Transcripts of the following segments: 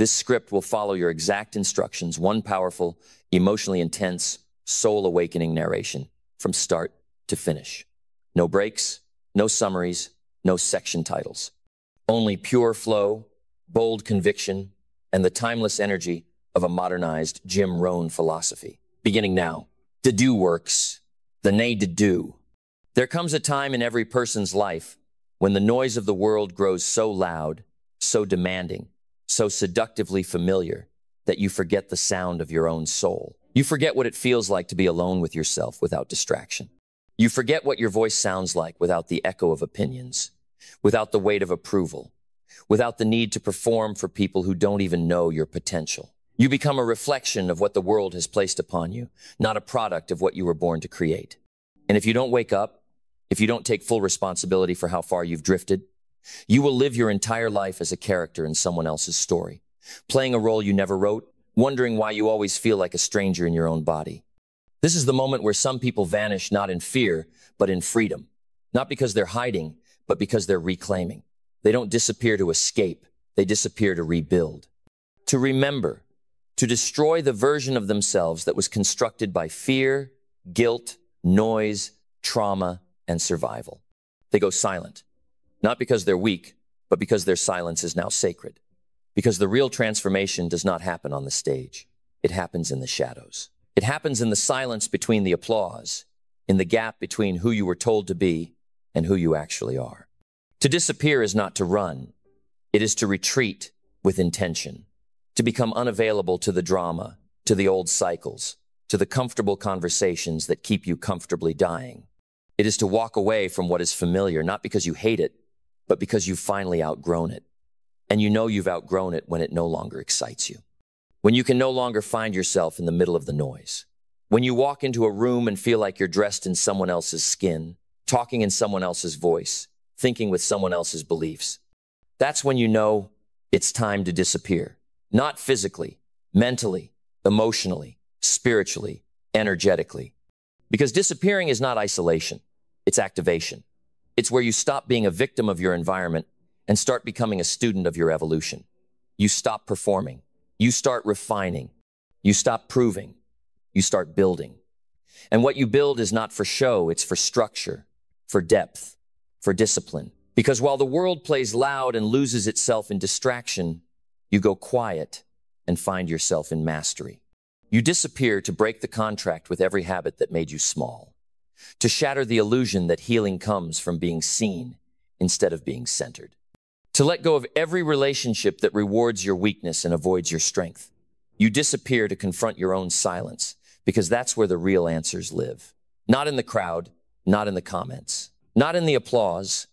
This script will follow your exact instructions, one powerful, emotionally intense, soul-awakening narration from start to finish. No breaks, no summaries, no section titles. Only pure flow, bold conviction, and the timeless energy of a modernized Jim Rohn philosophy. Beginning now. To do works, the need to do. There comes a time in every person's life when the noise of the world grows so loud, so demanding, so seductively familiar that you forget the sound of your own soul. You forget what it feels like to be alone with yourself without distraction. You forget what your voice sounds like without the echo of opinions, without the weight of approval, without the need to perform for people who don't even know your potential. You become a reflection of what the world has placed upon you, not a product of what you were born to create. And if you don't wake up, if you don't take full responsibility for how far you've drifted, you will live your entire life as a character in someone else's story, playing a role you never wrote, wondering why you always feel like a stranger in your own body. This is the moment where some people vanish not in fear, but in freedom. Not because they're hiding, but because they're reclaiming. They don't disappear to escape. They disappear to rebuild. To remember. To destroy the version of themselves that was constructed by fear, guilt, noise, trauma, and survival. They go silent. Not because they're weak, but because their silence is now sacred. Because the real transformation does not happen on the stage. It happens in the shadows. It happens in the silence between the applause, in the gap between who you were told to be and who you actually are. To disappear is not to run. It is to retreat with intention. To become unavailable to the drama, to the old cycles, to the comfortable conversations that keep you comfortably dying. It is to walk away from what is familiar, not because you hate it, but because you've finally outgrown it. And you know you've outgrown it when it no longer excites you. When you can no longer find yourself in the middle of the noise. When you walk into a room and feel like you're dressed in someone else's skin, talking in someone else's voice, thinking with someone else's beliefs. That's when you know it's time to disappear. Not physically, mentally, emotionally, spiritually, energetically. Because disappearing is not isolation, it's activation. It's where you stop being a victim of your environment and start becoming a student of your evolution. You stop performing. You start refining. You stop proving. You start building. And what you build is not for show, it's for structure, for depth, for discipline. Because while the world plays loud and loses itself in distraction, you go quiet and find yourself in mastery. You disappear to break the contract with every habit that made you small, to shatter the illusion that healing comes from being seen instead of being centered, to let go of every relationship that rewards your weakness and avoids your strength. You disappear to confront your own silence, because that's where the real answers live. Not in the crowd, not in the comments, not in the applause,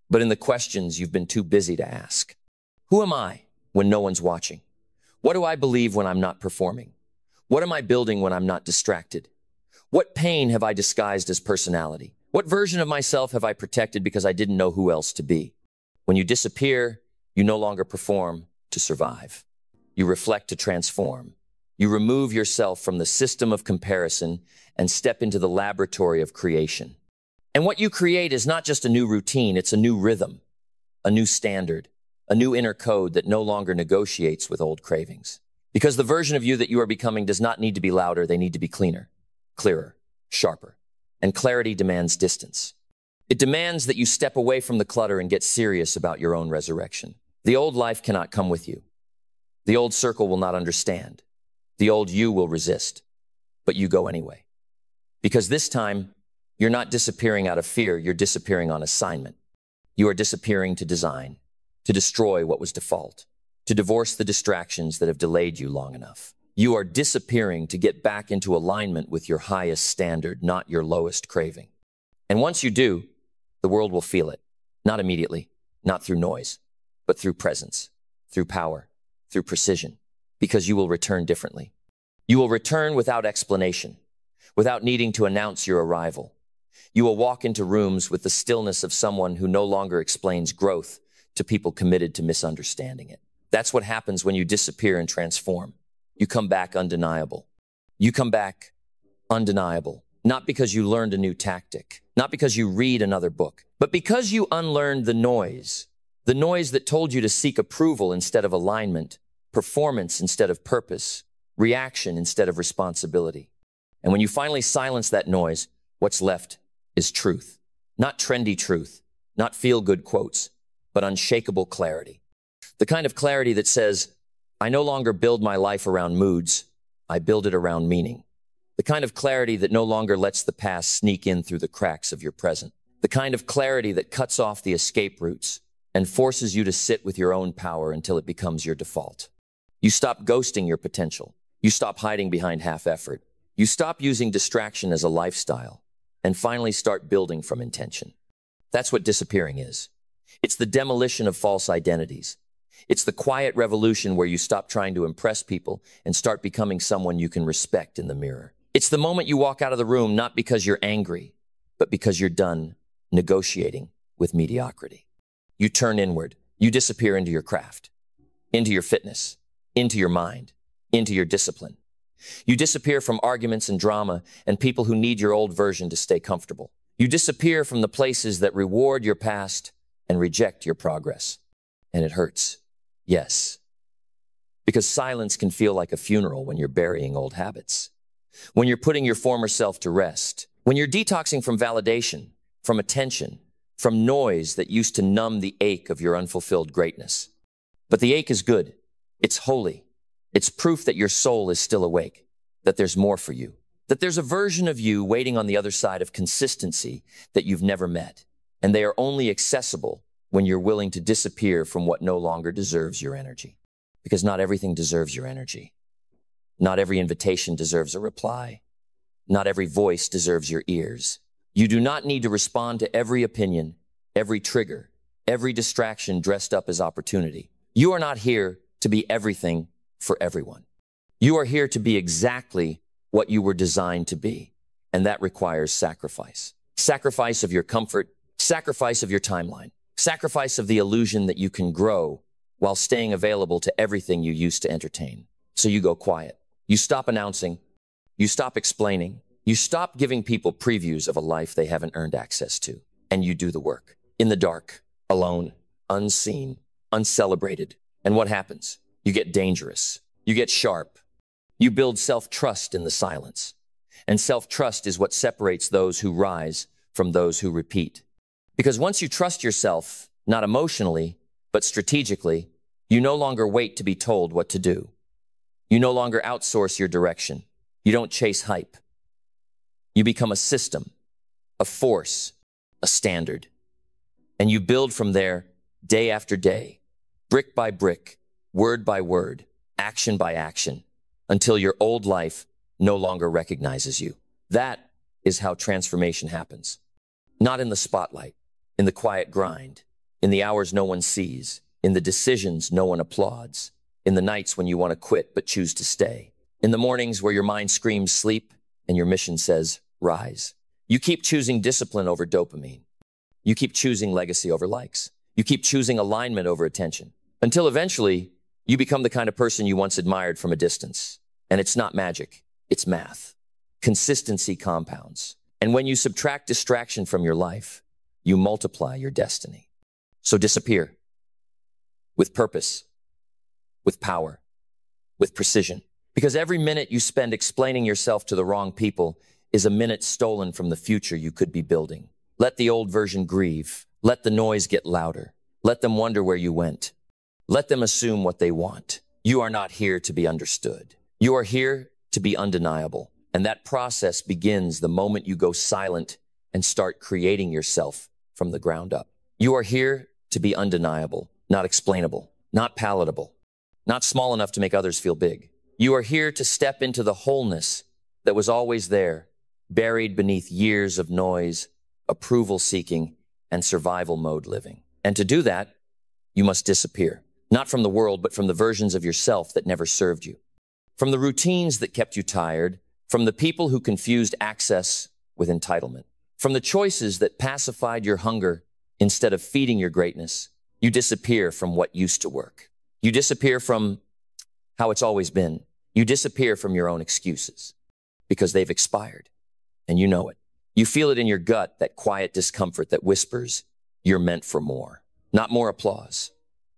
but in the questions you've been too busy to ask. Who am I when no one's watching? What do I believe when I'm not performing? What am I building when I'm not distracted? What pain have I disguised as personality? What version of myself have I protected because I didn't know who else to be? When you disappear, you no longer perform to survive. You reflect to transform. You remove yourself from the system of comparison and step into the laboratory of creation. And what you create is not just a new routine, it's a new rhythm, a new standard, a new inner code that no longer negotiates with old cravings. Because the version of you that you are becoming does not need to be louder, they need to be cleaner, clearer, sharper. And clarity demands distance. It demands that you step away from the clutter and get serious about your own resurrection. The old life cannot come with you. The old circle will not understand. The old you will resist, but you go anyway. Because this time, you're not disappearing out of fear, you're disappearing on assignment. You are disappearing to design, to destroy what was default, to divorce the distractions that have delayed you long enough. You are disappearing to get back into alignment with your highest standard, not your lowest craving. And once you do, the world will feel it. Not immediately, not through noise, but through presence, through power, through precision, because you will return differently. You will return without explanation, without needing to announce your arrival. You will walk into rooms with the stillness of someone who no longer explains growth to people committed to misunderstanding it. That's what happens when you disappear and transform. You come back undeniable. You come back undeniable, not because you learned a new tactic, not because you read another book, but because you unlearned the noise that told you to seek approval instead of alignment, performance instead of purpose, reaction instead of responsibility. And when you finally silence that noise, what's left is truth. Not trendy truth, not feel-good quotes, but unshakable clarity. The kind of clarity that says, I no longer build my life around moods, I build it around meaning. The kind of clarity that no longer lets the past sneak in through the cracks of your present. The kind of clarity that cuts off the escape routes and forces you to sit with your own power until it becomes your default. You stop ghosting your potential. You stop hiding behind half-effort. You stop using distraction as a lifestyle and finally start building from intention. That's what disappearing is. It's the demolition of false identities. It's the quiet revolution where you stop trying to impress people and start becoming someone you can respect in the mirror. It's the moment you walk out of the room not because you're angry, but because you're done negotiating with mediocrity. You turn inward. You disappear into your craft, into your fitness, into your mind, into your discipline. You disappear from arguments and drama and people who need your old version to stay comfortable. You disappear from the places that reward your past and reject your progress. And it hurts. Yes. Because silence can feel like a funeral when you're burying old habits. When you're putting your former self to rest. When you're detoxing from validation, from attention, from noise that used to numb the ache of your unfulfilled greatness. But the ache is good. It's holy. It's proof that your soul is still awake, that there's more for you, that there's a version of you waiting on the other side of consistency that you've never met. And they are only accessible when you're willing to disappear from what no longer deserves your energy. Because not everything deserves your energy. Not every invitation deserves a reply. Not every voice deserves your ears. You do not need to respond to every opinion, every trigger, every distraction dressed up as opportunity. You are not here to be everything for everyone. You are here to be exactly what you were designed to be. And that requires sacrifice. Sacrifice of your comfort, sacrifice of your timeline, sacrifice of the illusion that you can grow while staying available to everything you used to entertain. So you go quiet. You stop announcing. You stop explaining. You stop giving people previews of a life they haven't earned access to. And you do the work. In the dark, alone, unseen, uncelebrated. And what happens? You get dangerous. You get sharp. You build self-trust in the silence. And self-trust is what separates those who rise from those who repeat. Because once you trust yourself, not emotionally, but strategically, you no longer wait to be told what to do. You no longer outsource your direction. You don't chase hype. You become a system, a force, a standard. And you build from there day after day, brick by brick, word by word, action by action, until your old life no longer recognizes you. That is how transformation happens. Not in the spotlight, in the quiet grind, in the hours no one sees, in the decisions no one applauds, in the nights when you want to quit but choose to stay, in the mornings where your mind screams sleep and your mission says rise. You keep choosing discipline over dopamine. You keep choosing legacy over likes. You keep choosing alignment over attention, until eventually you become the kind of person you once admired from a distance. And it's not magic, it's math. Consistency compounds. And when you subtract distraction from your life, you multiply your destiny. So disappear. With purpose. With power. With precision. Because every minute you spend explaining yourself to the wrong people is a minute stolen from the future you could be building. Let the old version grieve. Let the noise get louder. Let them wonder where you went. Let them assume what they want. You are not here to be understood. You are here to be undeniable. And that process begins the moment you go silent and start creating yourself from the ground up. You are here to be undeniable, not explainable, not palatable, not small enough to make others feel big. You are here to step into the wholeness that was always there, buried beneath years of noise, approval seeking, and survival mode living. And to do that, you must disappear. Not from the world, but from the versions of yourself that never served you. From the routines that kept you tired, from the people who confused access with entitlement, from the choices that pacified your hunger instead of feeding your greatness. You disappear from what used to work. You disappear from how it's always been. You disappear from your own excuses because they've expired and you know it. You feel it in your gut, that quiet discomfort that whispers, you're meant for more. Not more applause,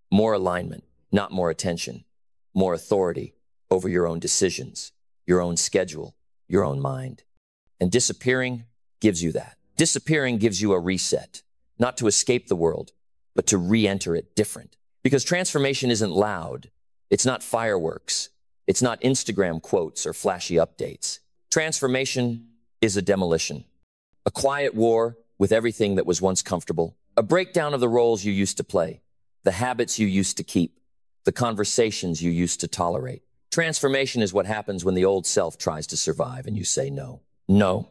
more alignment, not more attention, more authority over your own decisions, your own schedule, your own mind. And disappearing gives you that. Disappearing gives you a reset, not to escape the world, but to re-enter it different. Because transformation isn't loud. It's not fireworks. It's not Instagram quotes or flashy updates. Transformation is a demolition. A quiet war with everything that was once comfortable. A breakdown of the roles you used to play, the habits you used to keep, the conversations you used to tolerate. Transformation is what happens when the old self tries to survive and you say no. No,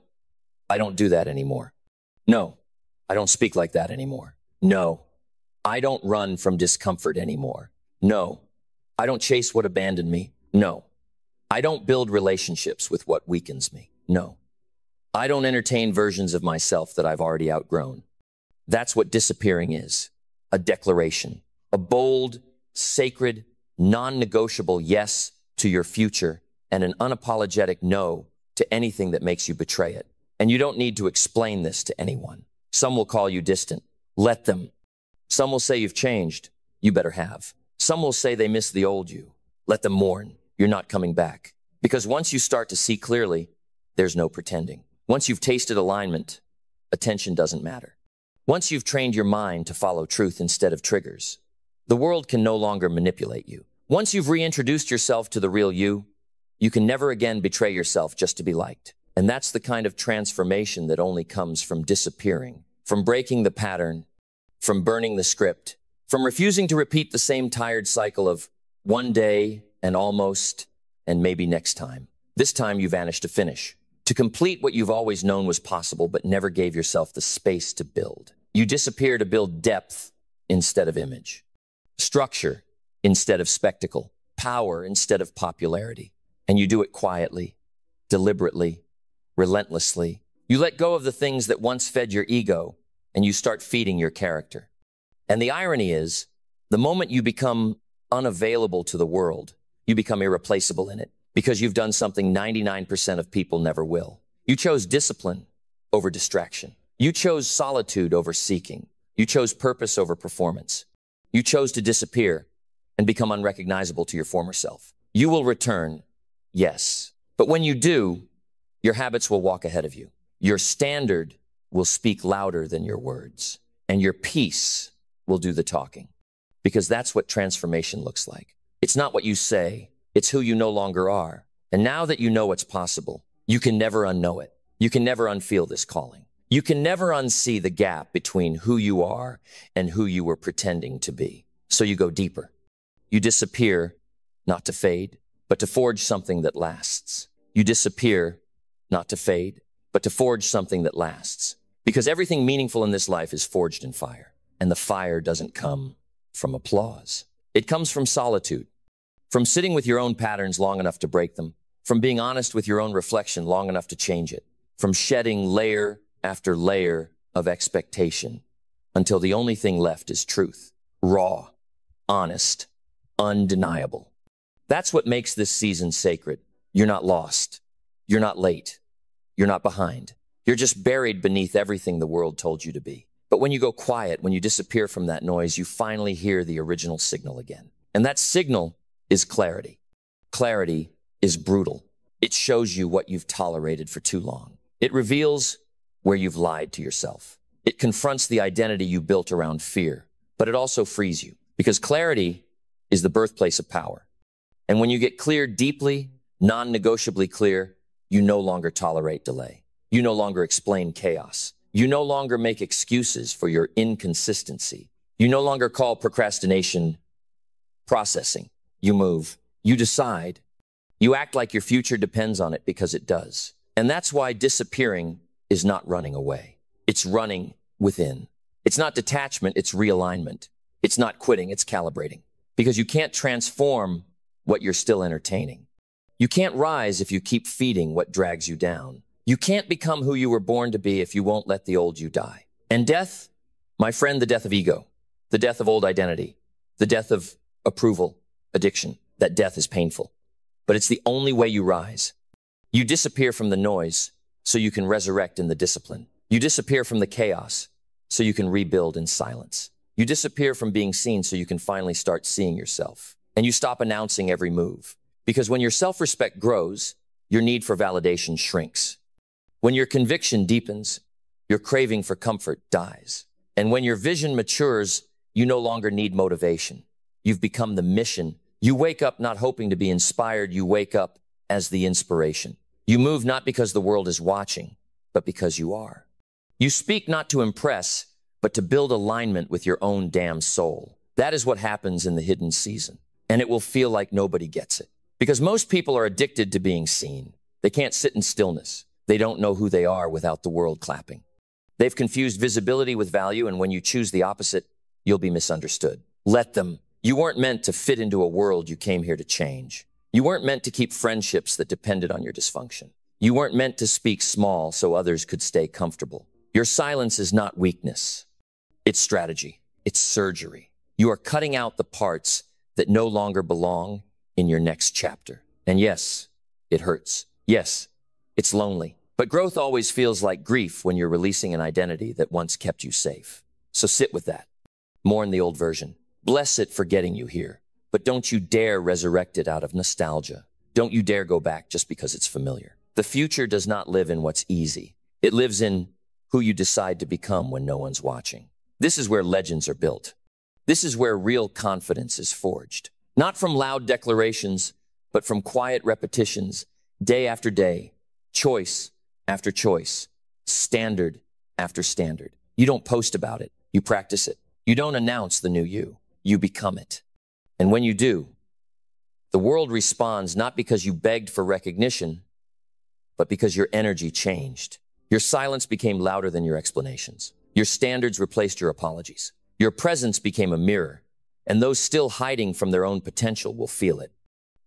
I don't do that anymore. No, I don't speak like that anymore. No, I don't run from discomfort anymore. No, I don't chase what abandoned me. No, I don't build relationships with what weakens me. No, I don't entertain versions of myself that I've already outgrown. That's what disappearing is. A declaration, a bold, sacred, non-negotiable yes to your future and an unapologetic no to anything that makes you betray it. And you don't need to explain this to anyone. Some will call you distant. Let them. Some will say you've changed. You better have. Some will say they miss the old you. Let them mourn. You're not coming back. Because once you start to see clearly, there's no pretending. Once you've tasted alignment, attention doesn't matter. Once you've trained your mind to follow truth instead of triggers, the world can no longer manipulate you. Once you've reintroduced yourself to the real you can never again betray yourself just to be liked. And that's the kind of transformation that only comes from disappearing, from breaking the pattern, from burning the script, from refusing to repeat the same tired cycle of one day and almost and maybe next time. This time you vanish to finish, to complete what you've always known was possible but never gave yourself the space to build. You disappear to build depth instead of image, structure instead of spectacle, power instead of popularity. And you do it quietly, deliberately, relentlessly. You let go of the things that once fed your ego and you start feeding your character. And the irony is, the moment you become unavailable to the world, you become irreplaceable in it because you've done something 99% of people never will. You chose discipline over distraction. You chose solitude over seeking. You chose purpose over performance. You chose to disappear and become unrecognizable to your former self. You will return, yes. But when you do, your habits will walk ahead of you. Your standard will speak louder than your words. And your peace will do the talking. Because that's what transformation looks like. It's not what you say. It's who you no longer are. And now that you know what's possible, you can never unknow it. You can never unfeel this calling. You can never unsee the gap between who you are and who you were pretending to be. So you go deeper. You disappear, not to fade, but to forge something that lasts. You disappear, not to fade, but to forge something that lasts. Because everything meaningful in this life is forged in fire. And the fire doesn't come from applause. It comes from solitude, from sitting with your own patterns long enough to break them, from being honest with your own reflection long enough to change it, from shedding layer after layer of expectation until the only thing left is truth, raw, honest, undeniable. That's what makes this season sacred. You're not lost. You're not late. You're not behind. You're just buried beneath everything the world told you to be. But when you go quiet, when you disappear from that noise, you finally hear the original signal again. And that signal is clarity. Clarity is brutal. It shows you what you've tolerated for too long. It reveals where you've lied to yourself. It confronts the identity you built around fear, but it also frees you because clarity is the birthplace of power. And when you get clear deeply, non-negotiably clear, you no longer tolerate delay. You no longer explain chaos. You no longer make excuses for your inconsistency. You no longer call procrastination processing. You move. You decide. You act like your future depends on it because it does. And that's why disappearing is not running away. It's running within. It's not detachment, it's realignment. It's not quitting, it's calibrating. Because you can't transform what you're still entertaining. You can't rise if you keep feeding what drags you down. You can't become who you were born to be if you won't let the old you die. And death, my friend, the death of ego, the death of old identity, the death of approval, addiction, that death is painful. But it's the only way you rise. You disappear from the noise so you can resurrect in the discipline. You disappear from the chaos so you can rebuild in silence. You disappear from being seen so you can finally start seeing yourself. and you stop announcing every move. Because when your self-respect grows, your need for validation shrinks. When your conviction deepens, your craving for comfort dies. And when your vision matures, you no longer need motivation. You've become the mission. You wake up not hoping to be inspired. You wake up as the inspiration. You move not because the world is watching, but because you are. You speak not to impress, but to build alignment with your own damn soul. That is what happens in the hidden season. And it will feel like nobody gets it. Because most people are addicted to being seen. They can't sit in stillness. They don't know who they are without the world clapping. They've confused visibility with value, and when you choose the opposite, you'll be misunderstood. Let them. You weren't meant to fit into a world you came here to change. You weren't meant to keep friendships that depended on your dysfunction. You weren't meant to speak small so others could stay comfortable. Your silence is not weakness. It's strategy. It's surgery. You are cutting out the parts that no longer belong in your next chapter. And yes, it hurts. Yes, it's lonely. But growth always feels like grief when you're releasing an identity that once kept you safe. So sit with that. Mourn the old version. Bless it for getting you here. But don't you dare resurrect it out of nostalgia. Don't you dare go back just because it's familiar. The future does not live in what's easy. It lives in who you decide to become when no one's watching. This is where legends are built. This is where real confidence is forged. Not from loud declarations, but from quiet repetitions, day after day, choice after choice, standard after standard. You don't post about it. You practice it. You don't announce the new you. You become it. And when you do, the world responds not because you begged for recognition, but because your energy changed. Your silence became louder than your explanations. Your standards replaced your apologies. Your presence became a mirror, and those still hiding from their own potential will feel it.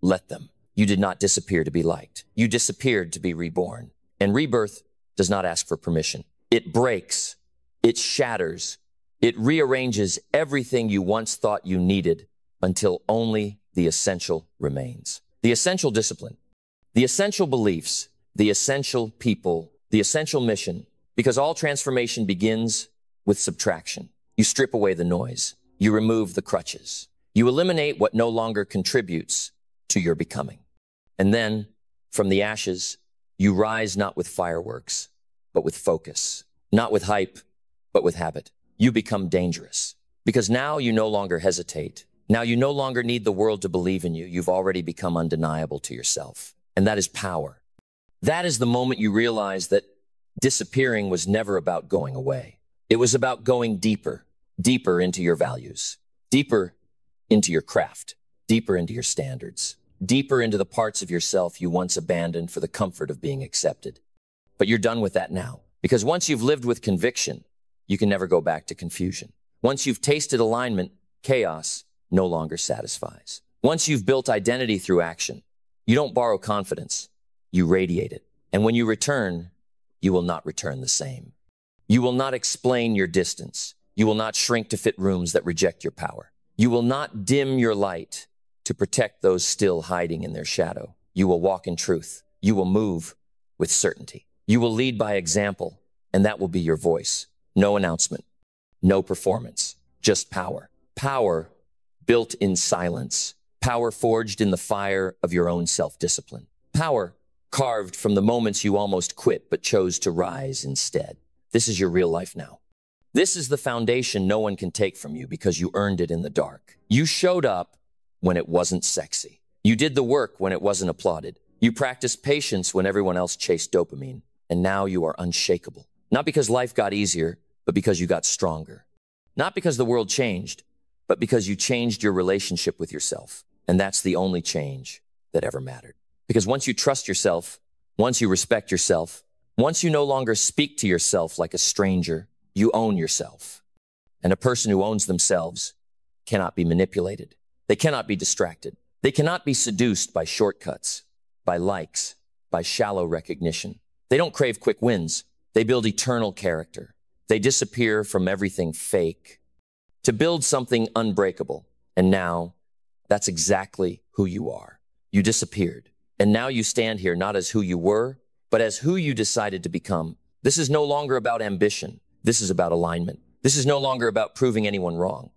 Let them. You did not disappear to be liked. You disappeared to be reborn. And rebirth does not ask for permission. It breaks. It shatters. It rearranges everything you once thought you needed until only the essential remains. The essential discipline, the essential beliefs, the essential people, the essential mission, because all transformation begins with subtraction. You strip away the noise. You remove the crutches. You eliminate what no longer contributes to your becoming. And then, from the ashes, you rise not with fireworks, but with focus. Not with hype, but with habit. You become dangerous. Because now you no longer hesitate. Now you no longer need the world to believe in you. You've already become undeniable to yourself. And that is power. That is the moment you realize that disappearing was never about going away. It was about going deeper, deeper into your values, deeper into your craft, deeper into your standards, deeper into the parts of yourself you once abandoned for the comfort of being accepted. But you're done with that now, because once you've lived with conviction, you can never go back to confusion. Once you've tasted alignment, chaos no longer satisfies. Once you've built identity through action, you don't borrow confidence, you radiate it. And when you return, you will not return the same. You will not explain your distance. You will not shrink to fit rooms that reject your power. You will not dim your light to protect those still hiding in their shadow. You will walk in truth. You will move with certainty. You will lead by example, and that will be your voice. No announcement, no performance, just power. Power built in silence. Power forged in the fire of your own self-discipline. Power carved from the moments you almost quit but chose to rise instead. This is your real life now. This is the foundation no one can take from you because you earned it in the dark. You showed up when it wasn't sexy. You did the work when it wasn't applauded. You practiced patience when everyone else chased dopamine. And now you are unshakable. Not because life got easier, but because you got stronger. Not because the world changed, but because you changed your relationship with yourself. And that's the only change that ever mattered. Because once you trust yourself, once you respect yourself, once you no longer speak to yourself like a stranger, you own yourself. And a person who owns themselves cannot be manipulated. They cannot be distracted. They cannot be seduced by shortcuts, by likes, by shallow recognition. They don't crave quick wins. They build eternal character. They disappear from everything fake to build something unbreakable. And now, that's exactly who you are. You disappeared. And now you stand here not as who you were, but as who you decided to become. This is no longer about ambition. This is about alignment. This is no longer about proving anyone wrong.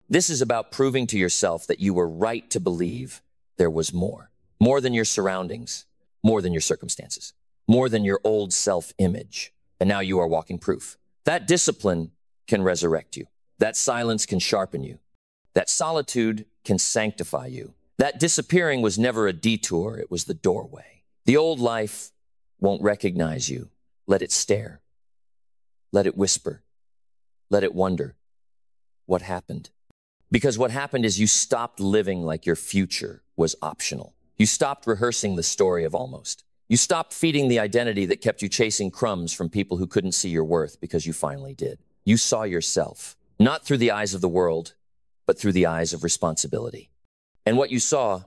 This is about proving to yourself that you were right to believe there was more. More than your surroundings, more than your circumstances, more than your old self-image. And now you are walking proof. That discipline can resurrect you. That silence can sharpen you. That solitude can sanctify you. That disappearing was never a detour, it was the doorway. The old life won't recognize you. Let it stare. Let it whisper. Let it wonder. What happened? Because what happened is you stopped living like your future was optional. You stopped rehearsing the story of almost. You stopped feeding the identity that kept you chasing crumbs from people who couldn't see your worth because you finally did. You saw yourself, not through the eyes of the world, but through the eyes of responsibility. And what you saw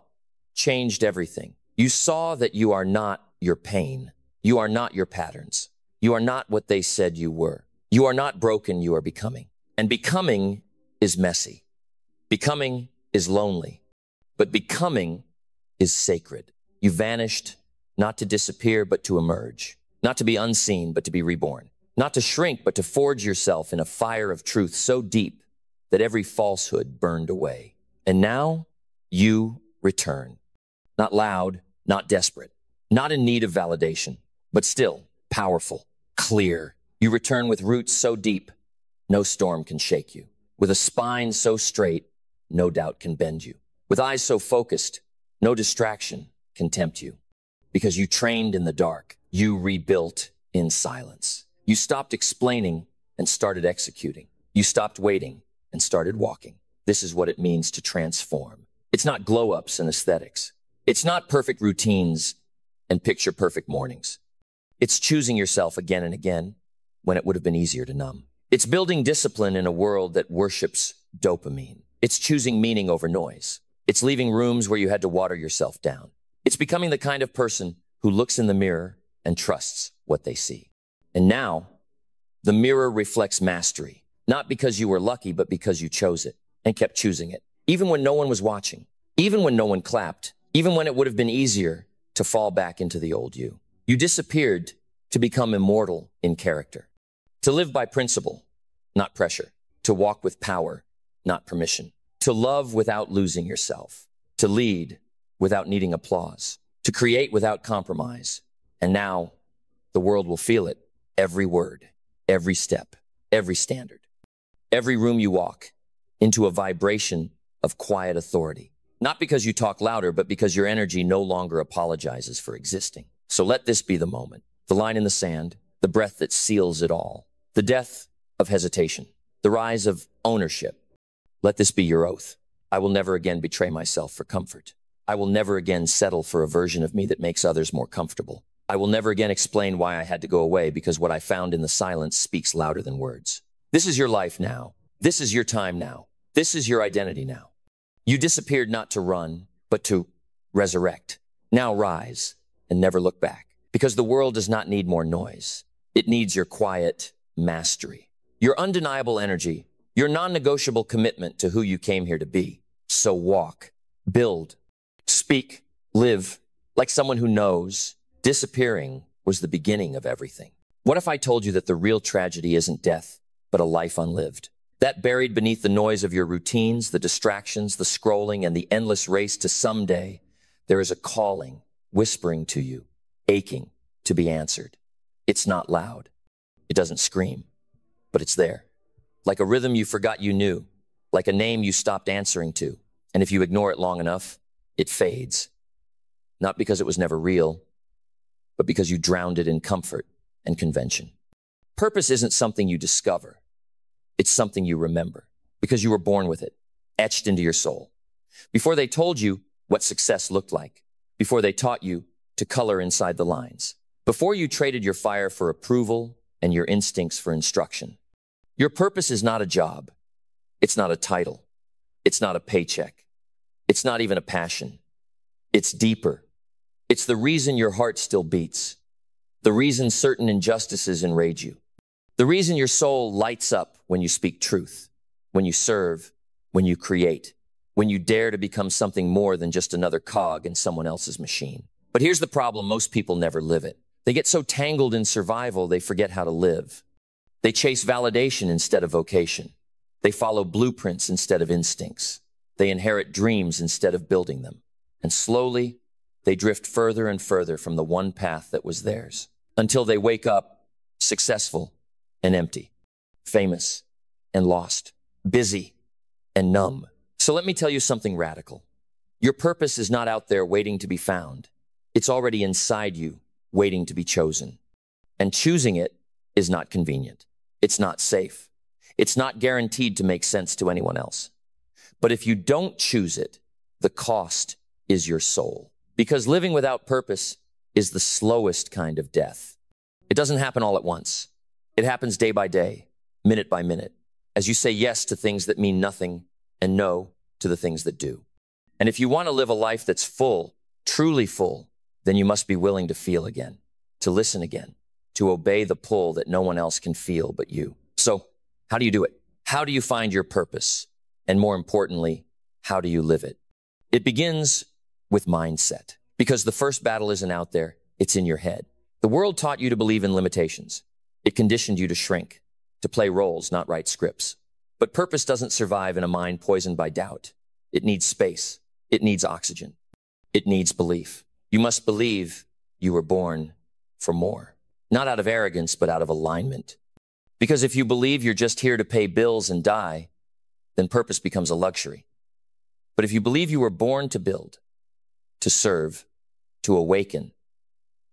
changed everything. You saw that you are not your pain. You are not your patterns. You are not what they said you were. You are not broken, you are becoming. And becoming is messy. Becoming is lonely. But becoming is sacred. You vanished, not to disappear, but to emerge. Not to be unseen, but to be reborn. Not to shrink, but to forge yourself in a fire of truth so deep that every falsehood burned away. And now you return. Not loud, not desperate, not in need of validation, but still powerful, clear. You return with roots so deep, no storm can shake you. With a spine so straight, no doubt can bend you. With eyes so focused, no distraction can tempt you. Because you trained in the dark, you rebuilt in silence. You stopped explaining and started executing. You stopped waiting and started walking. This is what it means to transform. It's not glow-ups and aesthetics. It's not perfect routines and picture-perfect mornings. It's choosing yourself again and again when it would have been easier to numb. It's building discipline in a world that worships dopamine. It's choosing meaning over noise. It's leaving rooms where you had to water yourself down. It's becoming the kind of person who looks in the mirror and trusts what they see. And now, the mirror reflects mastery, not because you were lucky, but because you chose it and kept choosing it. Even when no one was watching, even when no one clapped, even when it would have been easier to fall back into the old you. You disappeared to become immortal in character. To live by principle, not pressure. To walk with power, not permission. To love without losing yourself. To lead without needing applause. To create without compromise. And now, the world will feel it. Every word, every step, every standard. Every room you walk into a vibration of quiet authority. Not because you talk louder, but because your energy no longer apologizes for existing. So let this be the moment. The line in the sand, the breath that seals it all. The death of hesitation. The rise of ownership. Let this be your oath. I will never again betray myself for comfort. I will never again settle for a version of me that makes others more comfortable. I will never again explain why I had to go away because what I found in the silence speaks louder than words. This is your life now. This is your time now. This is your identity now. You disappeared not to run, but to resurrect. Now rise and never look back. Because the world does not need more noise. It needs your quiet mastery. Your undeniable energy. Your non-negotiable commitment to who you came here to be. So walk, build, speak, live like someone who knows. Disappearing was the beginning of everything. What if I told you that the real tragedy isn't death, but a life unlived? That buried beneath the noise of your routines, the distractions, the scrolling, and the endless race to someday, there is a calling, whispering to you, aching to be answered. It's not loud. It doesn't scream, but it's there. Like a rhythm you forgot you knew, like a name you stopped answering to. And if you ignore it long enough, it fades. Not because it was never real, but because you drowned it in comfort and convention. Purpose isn't something you discover. It's something you remember because you were born with it, etched into your soul. Before they told you what success looked like, before they taught you to color inside the lines, before you traded your fire for approval and your instincts for instruction. Your purpose is not a job. It's not a title. It's not a paycheck. It's not even a passion. It's deeper. It's the reason your heart still beats. The reason certain injustices enrage you. The reason your soul lights up when you speak truth, when you serve, when you create, when you dare to become something more than just another cog in someone else's machine. But here's the problem, most people never live it. They get so tangled in survival, they forget how to live. They chase validation instead of vocation. They follow blueprints instead of instincts. They inherit dreams instead of building them. And slowly, they drift further and further from the one path that was theirs, until they wake up successful and empty, famous and lost, busy and numb. So let me tell you something radical. Your purpose is not out there waiting to be found. It's already inside you, waiting to be chosen. And choosing it is not convenient. It's not safe. It's not guaranteed to make sense to anyone else. But if you don't choose it, the cost is your soul. Because living without purpose is the slowest kind of death. It doesn't happen all at once. It happens day by day, minute by minute, as you say yes to things that mean nothing and no to the things that do. And if you want to live a life that's full, truly full, then you must be willing to feel again, to listen again, to obey the pull that no one else can feel but you. So, how do you do it? How do you find your purpose? And more importantly, how do you live it? It begins with mindset, because the first battle isn't out there, it's in your head. The world taught you to believe in limitations. It conditioned you to shrink, to play roles, not write scripts. But purpose doesn't survive in a mind poisoned by doubt. It needs space. It needs oxygen. It needs belief. You must believe you were born for more, not out of arrogance, but out of alignment. Because if you believe you're just here to pay bills and die, then purpose becomes a luxury. But if you believe you were born to build, to serve, to awaken,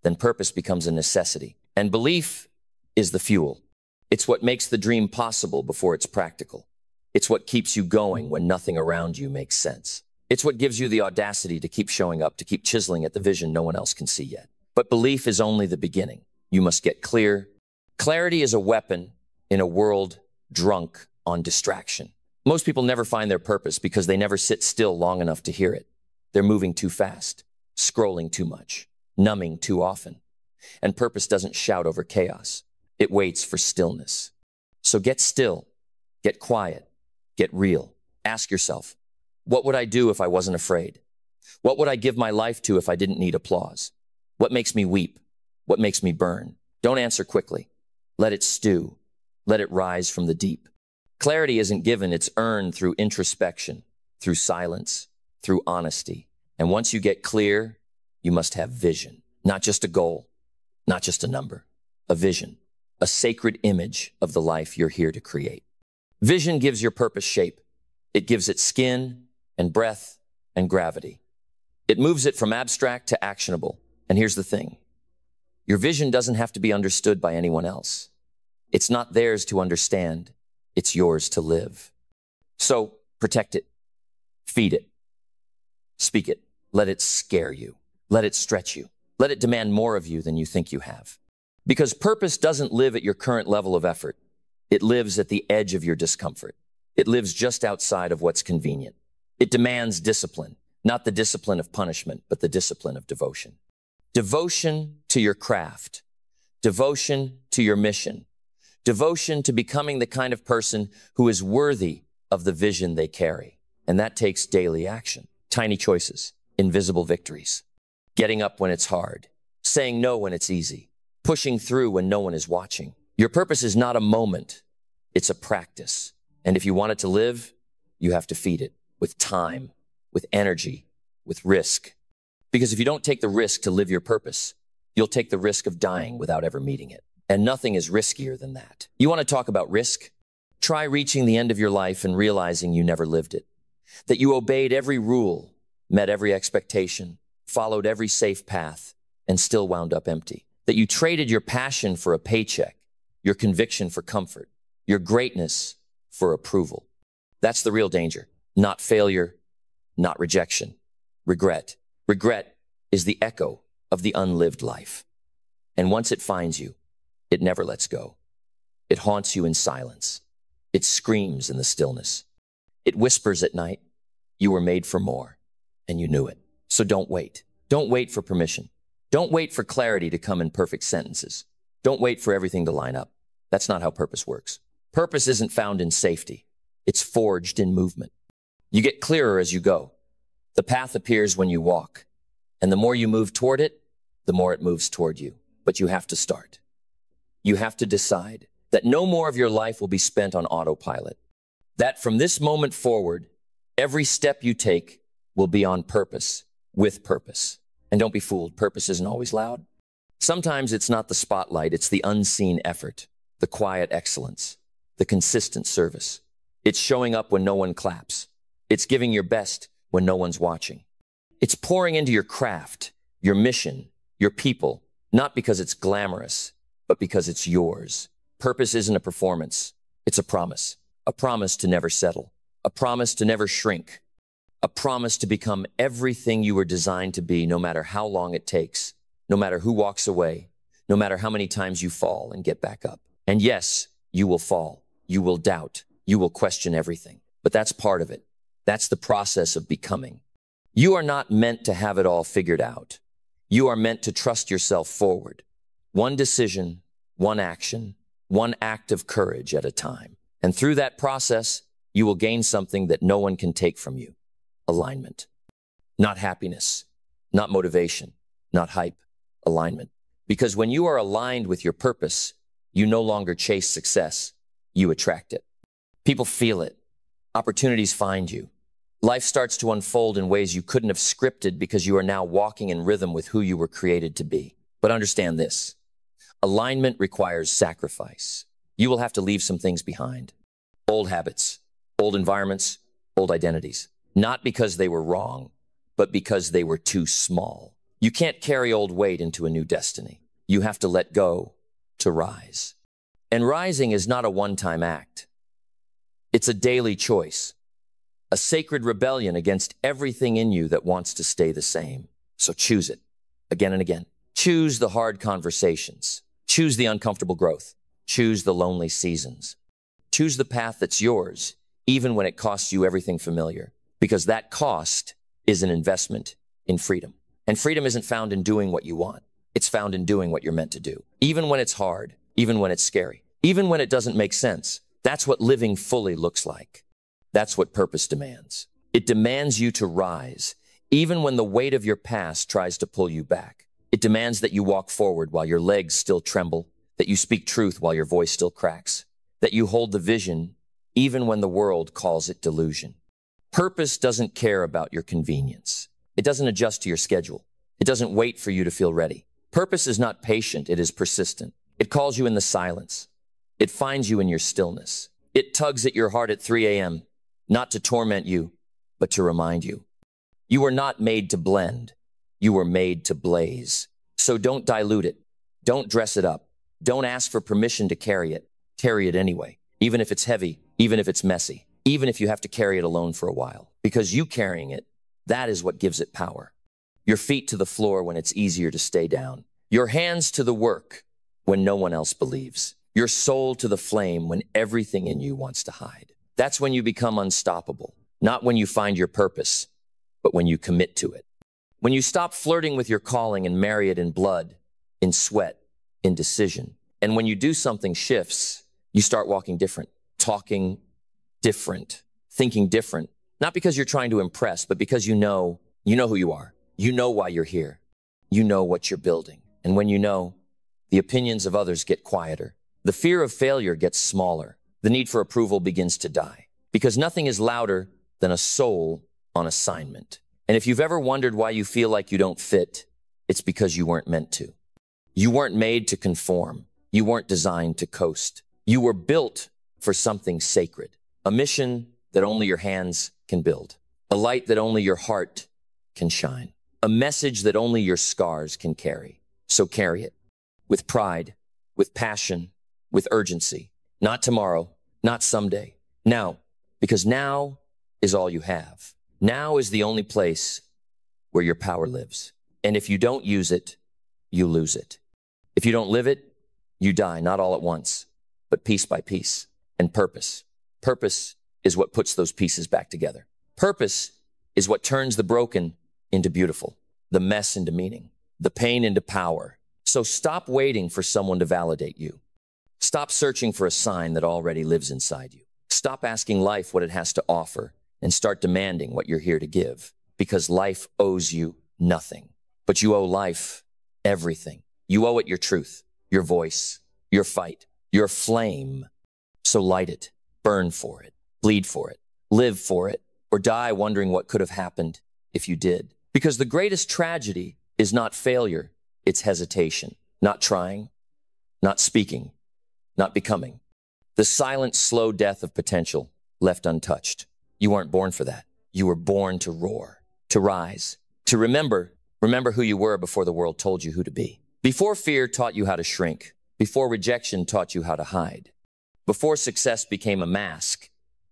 then purpose becomes a necessity. And belief is the fuel. It's what makes the dream possible before it's practical. It's what keeps you going when nothing around you makes sense. It's what gives you the audacity to keep showing up, to keep chiseling at the vision no one else can see yet. But belief is only the beginning. You must get clear. Clarity is a weapon in a world drunk on distraction. Most people never find their purpose because they never sit still long enough to hear it. They're moving too fast, scrolling too much, numbing too often. And purpose doesn't shout over chaos. It waits for stillness. So get still, get quiet, get real. Ask yourself, what would I do if I wasn't afraid? What would I give my life to if I didn't need applause? What makes me weep? What makes me burn? Don't answer quickly. Let it stew. Let it rise from the deep. Clarity isn't given, it's earned through introspection, through silence, through honesty. And once you get clear, you must have vision. Not just a goal, not just a number, a vision, a sacred image of the life you're here to create. Vision gives your purpose shape. It gives it skin and breath and gravity. It moves it from abstract to actionable. And here's the thing. Your vision doesn't have to be understood by anyone else. It's not theirs to understand. It's yours to live. So protect it, feed it, speak it, let it scare you, let it stretch you, let it demand more of you than you think you have. Because purpose doesn't live at your current level of effort. It lives at the edge of your discomfort. It lives just outside of what's convenient. It demands discipline, not the discipline of punishment, but the discipline of devotion. Devotion to your craft, devotion to your mission, devotion to becoming the kind of person who is worthy of the vision they carry. And that takes daily action, tiny choices, invisible victories, getting up when it's hard, saying no when it's easy, pushing through when no one is watching. Your purpose is not a moment, it's a practice. And if you want it to live, you have to feed it with time, with energy, with risk. Because if you don't take the risk to live your purpose, you'll take the risk of dying without ever meeting it. And nothing is riskier than that. You want to talk about risk? Try reaching the end of your life and realizing you never lived it. That you obeyed every rule, met every expectation, followed every safe path, and still wound up empty. That you traded your passion for a paycheck, your conviction for comfort, your greatness for approval. That's the real danger. Not failure, not rejection. Regret. Regret is the echo of the unlived life. And once it finds you, it never lets go. It haunts you in silence. It screams in the stillness. It whispers at night, you were made for more, and you knew it. So don't wait. Don't wait for permission. Don't wait for clarity to come in perfect sentences. Don't wait for everything to line up. That's not how purpose works. Purpose isn't found in safety. It's forged in movement. You get clearer as you go. The path appears when you walk. And the more you move toward it, the more it moves toward you. But you have to start. You have to decide that no more of your life will be spent on autopilot. That from this moment forward, every step you take will be on purpose, with purpose. And don't be fooled, purpose isn't always loud. Sometimes it's not the spotlight, it's the unseen effort, the quiet excellence, the consistent service. It's showing up when no one claps. It's giving your best when no one's watching. It's pouring into your craft, your mission, your people, not because it's glamorous, but because it's yours. Purpose isn't a performance, it's a promise to never settle, a promise to never shrink, a promise to become everything you were designed to be, no matter how long it takes, no matter who walks away, no matter how many times you fall and get back up. And yes, you will fall, you will doubt, you will question everything, but that's part of it. That's the process of becoming. You are not meant to have it all figured out. You are meant to trust yourself forward. One decision, one action, one act of courage at a time. And through that process, you will gain something that no one can take from you. Alignment. Not happiness, not motivation, not hype. Alignment. Because when you are aligned with your purpose, you no longer chase success, you attract it. People feel it. Opportunities find you. Life starts to unfold in ways you couldn't have scripted because you are now walking in rhythm with who you were created to be. But understand this. Alignment requires sacrifice. You will have to leave some things behind. Old habits, old environments, old identities. Not because they were wrong, but because they were too small. You can't carry old weight into a new destiny. You have to let go to rise. And rising is not a one-time act. It's a daily choice, a sacred rebellion against everything in you that wants to stay the same. So choose it again and again. Choose the hard conversations. Choose the uncomfortable growth. Choose the lonely seasons. Choose the path that's yours, even when it costs you everything familiar, because that cost is an investment in freedom. And freedom isn't found in doing what you want. It's found in doing what you're meant to do. Even when it's hard, even when it's scary, even when it doesn't make sense. That's what living fully looks like. That's what purpose demands. It demands you to rise, even when the weight of your past tries to pull you back. It demands that you walk forward while your legs still tremble, that you speak truth while your voice still cracks, that you hold the vision even when the world calls it delusion. Purpose doesn't care about your convenience. It doesn't adjust to your schedule. It doesn't wait for you to feel ready. Purpose is not patient, it is persistent. It calls you in the silence. It finds you in your stillness. It tugs at your heart at 3 a.m., not to torment you, but to remind you. You were not made to blend. You were made to blaze. So don't dilute it. Don't dress it up. Don't ask for permission to carry it. Carry it anyway, even if it's heavy, even if it's messy, even if you have to carry it alone for a while. Because you carrying it, that is what gives it power. Your feet to the floor when it's easier to stay down. Your hands to the work when no one else believes. Your soul to the flame when everything in you wants to hide. That's when you become unstoppable. Not when you find your purpose, but when you commit to it. When you stop flirting with your calling and marry it in blood, in sweat, in decision. And when you do something shifts, you start walking different, talking different, thinking different. Not because you're trying to impress, but because you know who you are. You know why you're here. You know what you're building. And when you know, the opinions of others get quieter. The fear of failure gets smaller. The need for approval begins to die. Because nothing is louder than a soul on assignment. And if you've ever wondered why you feel like you don't fit, it's because you weren't meant to. You weren't made to conform. You weren't designed to coast. You were built for something sacred. A mission that only your hands can build. A light that only your heart can shine. A message that only your scars can carry. So carry it. With pride, with passion, with urgency. Not tomorrow, not someday. Now, because now is all you have. Now is the only place where your power lives. And if you don't use it, you lose it. If you don't live it, you die, not all at once, but piece by piece. And purpose. Purpose is what puts those pieces back together. Purpose is what turns the broken into beautiful, the mess into meaning, the pain into power. So stop waiting for someone to validate you. Stop searching for a sign that already lives inside you. Stop asking life what it has to offer and start demanding what you're here to give, because life owes you nothing, but you owe life everything. You owe it your truth, your voice, your fight, your flame. So light it, burn for it, bleed for it, live for it, or die wondering what could have happened if you did. Because the greatest tragedy is not failure, it's hesitation. Not trying, not speaking, not becoming. The silent, slow death of potential left untouched. You weren't born for that. You were born to roar, to rise, to remember who you were before the world told you who to be. Before fear taught you how to shrink, before rejection taught you how to hide, before success became a mask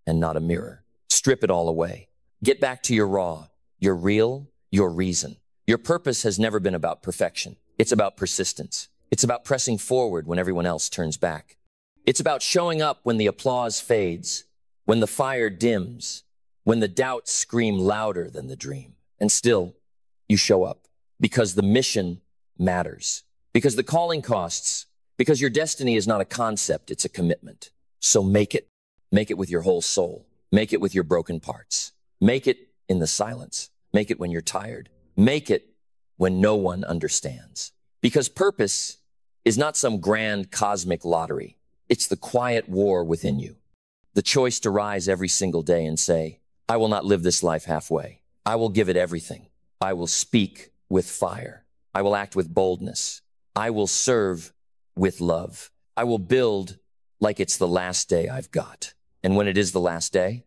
and not a mirror. Strip it all away. Get back to your raw, your real, your reason. Your purpose has never been about perfection. It's about persistence. It's about pressing forward when everyone else turns back. It's about showing up when the applause fades, when the fire dims, when the doubts scream louder than the dream. And still, you show up because the mission matters, because the calling costs, because your destiny is not a concept, it's a commitment. So make it. Make it with your whole soul. Make it with your broken parts. Make it in the silence. Make it when you're tired. Make it when no one understands. Because purpose is not some grand cosmic lottery. It's the quiet war within you. The choice to rise every single day and say, I will not live this life halfway. I will give it everything. I will speak with fire. I will act with boldness. I will serve with love. I will build like it's the last day I've got. And when it is the last day,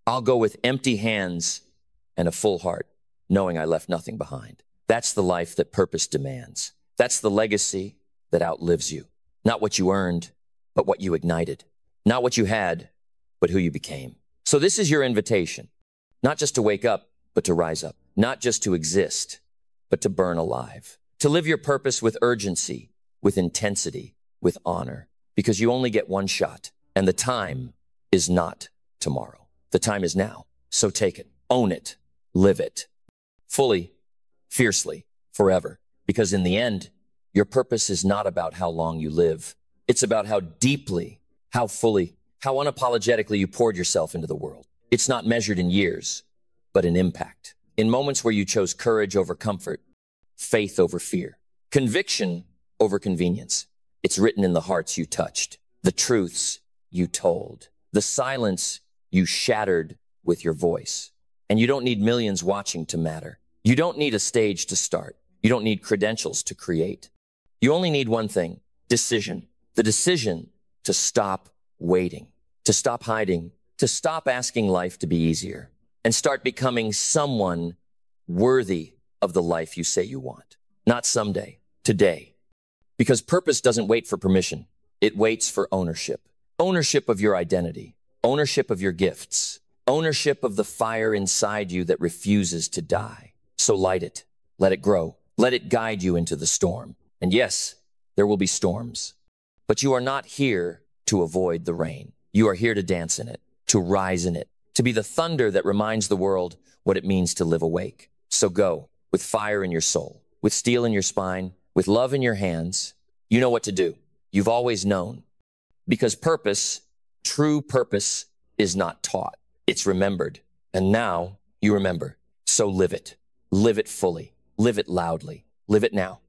I'll go with empty hands and a full heart, knowing I left nothing behind. That's the life that purpose demands. That's the legacy that outlives you. Not what you earned, but what you ignited. Not what you had, but who you became. So this is your invitation, not just to wake up, but to rise up. Not just to exist, but to burn alive. To live your purpose with urgency, with intensity, with honor. Because you only get one shot, and the time is not tomorrow. The time is now. So take it, own it, live it. Fully, fiercely, forever. Because in the end, your purpose is not about how long you live. It's about how deeply, how fully, how unapologetically you poured yourself into the world. It's not measured in years, but in impact. In moments where you chose courage over comfort, faith over fear, conviction over convenience. It's written in the hearts you touched, the truths you told, the silence you shattered with your voice. And you don't need millions watching to matter. You don't need a stage to start. You don't need credentials to create. You only need one thing, decision. The decision to stop waiting, to stop hiding, to stop asking life to be easier, and start becoming someone worthy of the life you say you want. Not someday, today. Because purpose doesn't wait for permission. It waits for ownership. Ownership of your identity. Ownership of your gifts. Ownership of the fire inside you that refuses to die. So light it. Let it grow. Let it guide you into the storm. And yes, there will be storms. But you are not here to avoid the rain. You are here to dance in it, to rise in it, to be the thunder that reminds the world what it means to live awake. So go with fire in your soul, with steel in your spine, with love in your hands. You know what to do. You've always known. Because purpose, true purpose, is not taught. It's remembered. And now you remember. So live it. Live it fully. Live it loudly. Live it now.